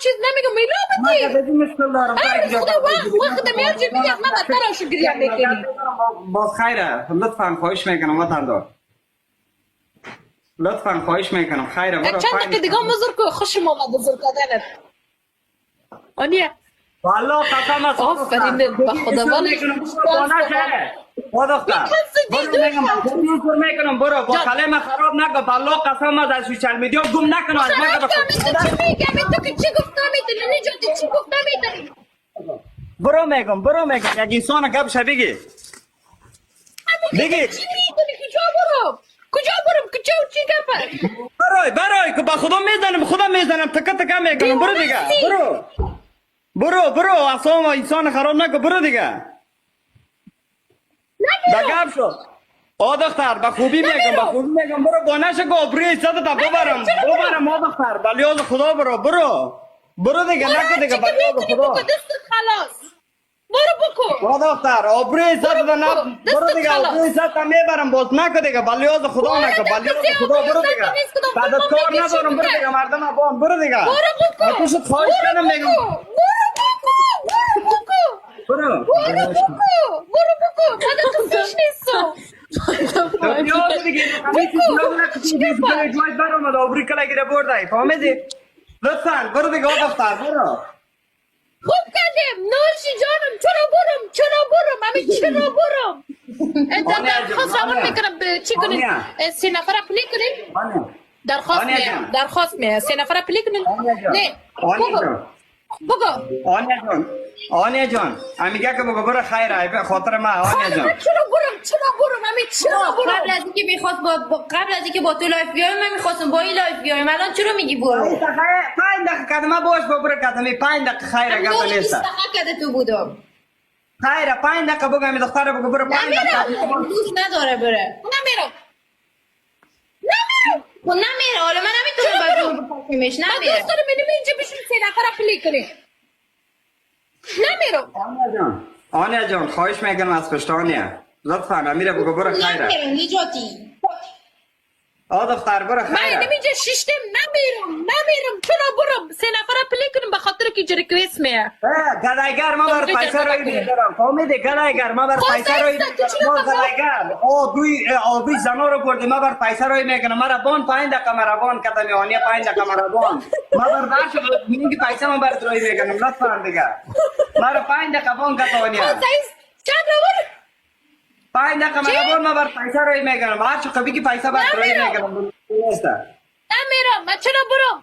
چیز نمیگم میلا من بدی بدی مشکل دارم خدا وقت میارجی میگه من بدتر شکریه میکنی باز خیره لطفا خواهش میکنم وطن دار لطفا خواهش میکنم خیره برو چند دقیقه دیگه مزر کو خوشم آمد بزرگ کردنت آنیه والله قسم است آفرین به خدا ولی با دختر برو میگم با میکنم برو با کلمه خراب نکن والله قسم است از سوشال میدیا گم نکنم از من خراب کنم تو چی میگم تو که چی گفتم میدونی نجاتی چی گفتم میدونی برو میگم یک انسان گپ بگی بگی چی میدونی کجا برم کجا چی گفت برای که با خودم میزنم تکه تکه میکنم برو دیگه برو اصلا انسان خراب نکن برو دیگه بگم شو دختر با خوبی میگم برو با نشه که ابروی عزت تا ببرم دختر بلیاز خدا برو دیگه نکن دیگه بلیاز خدا خلاص برو بکو دختر ابروی عزت تا برو دیگه ابروی عزت تا میبرم باز نکن دیگه بلیاز خدا نکن بلیاز خدا برو دیگه بعد کار ندارم برو دیگه مردم ابان برو دیگه تو شد خواهش کنم میگم برو بعد تو فیش نیستو بلیاز دیگه جوایت برام ابروی کلا گیره بردای فهمیدی لطفاً برو دیگه دختر برو خوب کردیم نوشی جانم چرا برم همین چرا برم درخواست روان میکنم چی کنیم 3 نفر اپلی کنیم درخواست میه 3 نفر اپلی کنیم نه بگو آنیا جان امیگه که بگو برو خیره به خاطر ما آنیا جان چرا برم همین چرا برم قبل از اینکه میخواست قبل از اینکه با تو لایف بیایم من میخواستم با این لایف بیایم الان چرا میگی برو 5 دقیقه کدما باش برو کدمی 5 دقیقه خیره گپ نیست 20 دقیقه کرده تو بودم خیره 5 دقیقه بگو می دختر بگو برو 5 دقیقه دوست نداره بره نمیرم خب نمیره حالا من نمیتونم باید بکنیمش نمیره دوست دارم بریم اینجا بشیم 3 نفر اپلی کنیم نمیرم آنیا جان خواهش میکنم از پشت آنیا لطفاً امیره بگو برو خیره نمیرم نجاتی دختر برو خیره من نمیجا شیشتم نمیرم چرا برم 3 نفر اپلی کنیم به خاطر که جری کریس میه گدایگر ما بر پیسه روی میدارم فهمیدی گدایگر ما بر پیسه روی میدارم گدایگر دوی زنا رو بردی ما بر پیسه روی میکنم مرا بان 5 دقیقه مرا بان کدمی آنیا 5 دقیقه مرا بان ما بر باش میگی پیسه ما بر روی میکنم لطفاً دیگه مرا 5 دقیقه بان کدانی چند رو 5 دقیقه مرا بان ما بر پیسه روی میکنم هر چه بگی پیسه بر روی میکنم نمیرم من چرا برم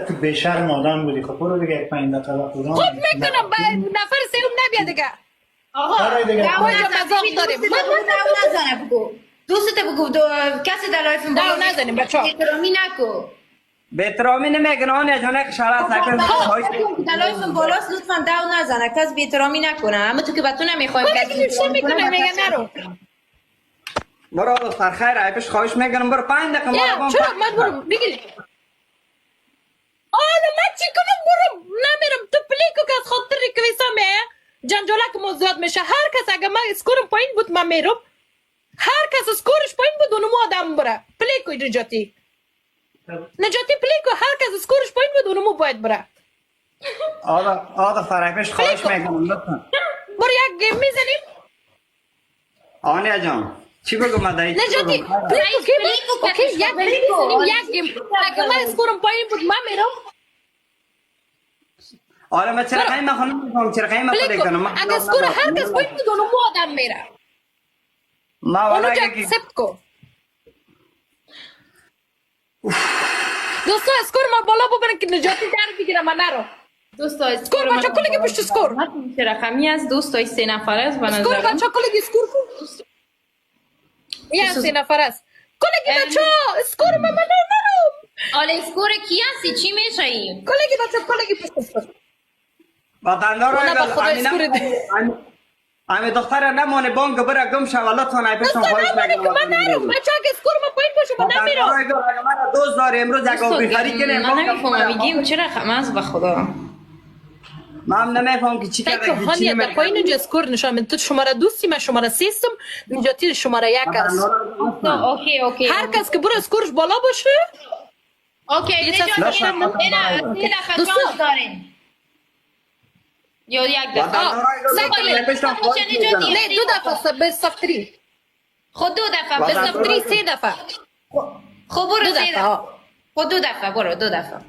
تو بیشرم آدم بودی خب برو دیگه 5 دقیقه وقت خب میکنم نفر سوم نبیاد دیگه آقا داریم نزنه بگو دوستت بگو کسی در لایف داو نزنیم بچه‌ها احترامی نکو بهترامی نمیگن آنیا جان که شرط نکن در لایف بالاست لطفا داو نزنه کس بی‌احترامی نکنه اما تو که با تو نمیخوایم کسی چی میکنه میگه نرو برو دختر خیره ایپش خواهش میکنم برو 5 دقیقه ما رو چرا من برم بگی من چی کنم برم نمیرم تو پلیکو که از خاطر ریکویسمه جنجالک موضوعات میشه هر کس اگه من اسکورم پایین بود من میرم هر کس اسکورش پایین بود اونمو آدم بره پلیکو نجاتی پلیکو هر کس اسکورش پایین بود اونمو باید بره دختر ایپش خواهش میکنم لطفا برو یک گیم میزنیم آنیا جان چی بگم مدعی نجاتی پلیکو اوکی یک گیم اگه من اسکورم پایین بود من میرم آره من چرا خیلی میخوام چرا خیلی پلیکو اگه اسکور هر کس پایین بود اونمو آدم میره ما اونو والا که یکی اکسپت کو دوستا اسکور ما بالا ببرن که نجاتی در بگیرم من نرو دوستا اسکور بچه کلگی پشت اسکور چه رقمی از دوستای 3 نفره است به اسکور نظر بچه کلگی اسکور کن یه 3 نفر است کلگی بچه اسکور من نرم آله اسکور کی هستی چی میشه این کلگی بچه کلگی پشت اسکور وطندار امی دختر نمانه بانگ بره گم شو لطفا ایپشون خواهش میکنم من نرم بچه اگه اسکور ما پایین باشه من نمیرم اگه من دوست داری امروز یک آبی خری کنیم من نمیفهمم میگیم چه رقم است به خدا من نمیفهم که چی کرده هانیه در پایین اینجا اسکور نشان میده تو شماره دوستی من شماره 3 هستم نجاتی شماره 1 است اوکی هر کس که برو اسکورش بالا باشه اوکی یه نجات چند لطفاً. اینا 3 دفعه دوستان. شانس دارین یا یک و دفعه دندانای رو سکلی. لطفاً نپشتم خب، چه پایین نجاتی؟ بزنم. نه 2 دفعه به ساختری خود 2 دفعه و به بس دندانای ساختری رو- 3 دفعه خب برو 2 3 دفعه دفعه خود 2 دفعه برو 2 دفعه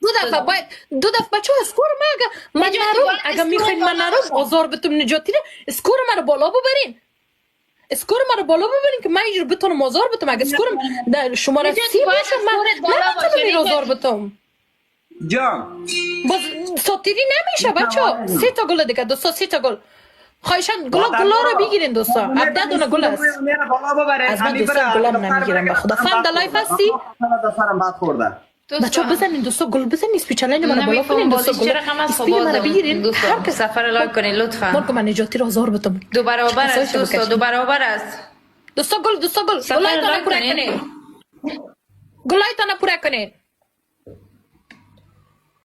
2 دفعه باید 2 دفعه بچه اسکور ما من نجاتی نرم باید اگه اسکور میخواین من بالا نرم باشه. آزار بتم نجاتی نه اسکور من رو بالا ببرین اسکور من رو بالا ببرین که من اینجور بتونم آزار بتم اگه اسکورم در شماره نجاتی 30 باید باشه من اسکورت بالا نمیتونم باشه، این نجاتی. آزار بتم جان باز ساتیری نمیشه بچه 3 تا گل دیگه دوستا 3 تا گل خواهشان گلا رو بگیرین دوستا 17 دونه گل است میره بالا ببره از من همین دوستان بره. گلم نمیگیرم به خدا فهم در لایف هستی دفترم بعد خورده بچه بزنین دوستا گل بزنین اسپیچلین من بالا کنین دوستا بازی گل چرا هم از اسپی من بازم بگیرین هر دوستان کس سفر لایک کنین من لطفا که من نجاتی رو آزار بتم دو برابر است خواهش دوستا بکشین. دو برابر است دوستا گل سفر گلایتان لایک پورا کنین کنین گلایتان پورا کنین